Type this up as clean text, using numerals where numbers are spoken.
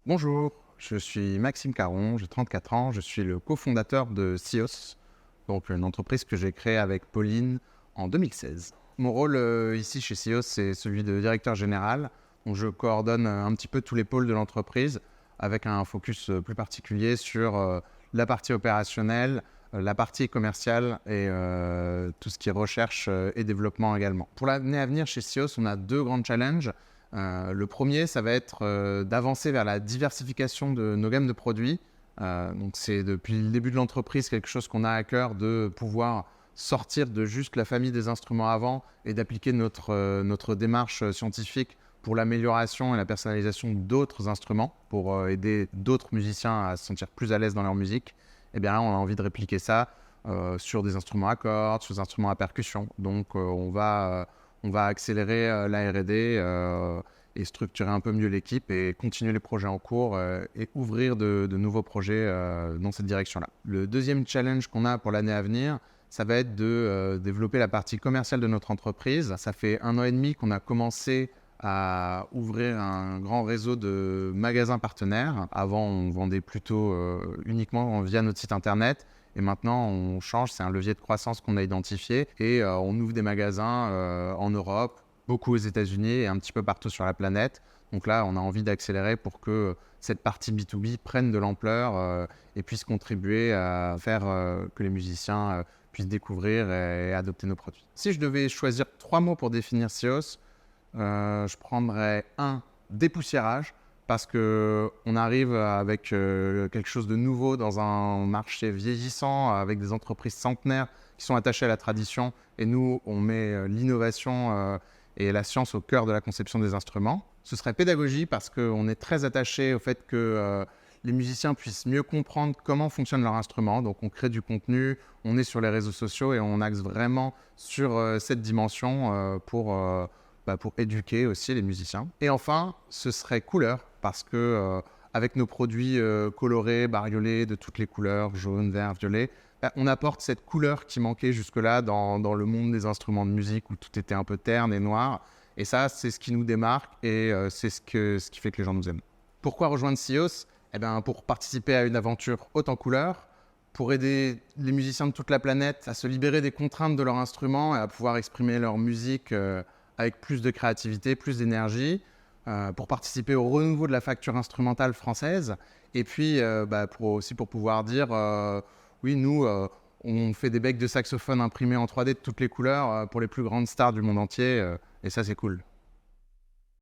Bonjour, je suis Maxime Caron, j'ai 34 ans, je suis le cofondateur de SIOS, donc une entreprise que j'ai créée avec Pauline en 2016. Mon rôle ici chez SIOS, c'est celui de directeur général, donc je coordonne un petit peu tous les pôles de l'entreprise avec un focus plus particulier sur la partie opérationnelle, la partie commerciale et tout ce qui est recherche et développement également. Pour l'année à venir chez SIOS, on a deux grands challenges. Le premier, ça va être d'avancer vers la diversification de nos gammes de produits. Donc c'est depuis le début de l'entreprise quelque chose qu'on a à cœur de pouvoir sortir de juste la famille des instruments avant et d'appliquer notre démarche scientifique pour l'amélioration et la personnalisation d'autres instruments, pour aider d'autres musiciens à se sentir plus à l'aise dans leur musique. Et bien là, on a envie de répliquer ça sur des instruments à cordes, sur des instruments à percussion. Donc on va accélérer la R&D et structurer un peu mieux l'équipe et continuer les projets en cours et ouvrir de nouveaux projets dans cette direction-là. Le deuxième challenge qu'on a pour l'année à venir, ça va être de développer la partie commerciale de notre entreprise. Ça fait 1 an et demi qu'on a commencé à ouvrir un grand réseau de magasins partenaires. Avant, on vendait plutôt uniquement via notre site internet. Et maintenant, on change, c'est un levier de croissance qu'on a identifié et on ouvre des magasins en Europe, beaucoup aux États-Unis et un petit peu partout sur la planète. Donc là, on a envie d'accélérer pour que cette partie B2B prenne de l'ampleur et puisse contribuer à faire que les musiciens puissent découvrir et adopter nos produits. Si je devais choisir 3 mots pour définir SIOS, je prendrais dépoussiérage, parce qu'on arrive avec quelque chose de nouveau dans un marché vieillissant, avec des entreprises centenaires qui sont attachées à la tradition. Et nous, on met l'innovation et la science au cœur de la conception des instruments. Ce serait pédagogie, parce qu'on est très attaché au fait que les musiciens puissent mieux comprendre comment fonctionne leur instrument. Donc on crée du contenu, on est sur les réseaux sociaux et on axe vraiment sur cette dimension pour éduquer aussi les musiciens. Et enfin, ce serait couleur, parce que avec nos produits colorés, bariolés, de toutes les couleurs, jaune, vert, violet, on apporte cette couleur qui manquait jusque-là dans le monde des instruments de musique où tout était un peu terne et noir. Et ça, c'est ce qui nous démarque et c'est ce qui fait que les gens nous aiment. Pourquoi rejoindre SIOS ? Pour participer à une aventure haute en couleurs, pour aider les musiciens de toute la planète à se libérer des contraintes de leur instrument et à pouvoir exprimer leur musique avec plus de créativité, plus d'énergie, pour participer au renouveau de la facture instrumentale française, et puis aussi pour pouvoir dire oui, nous, on fait des becs de saxophone imprimés en 3D de toutes les couleurs pour les plus grandes stars du monde entier, et ça, c'est cool.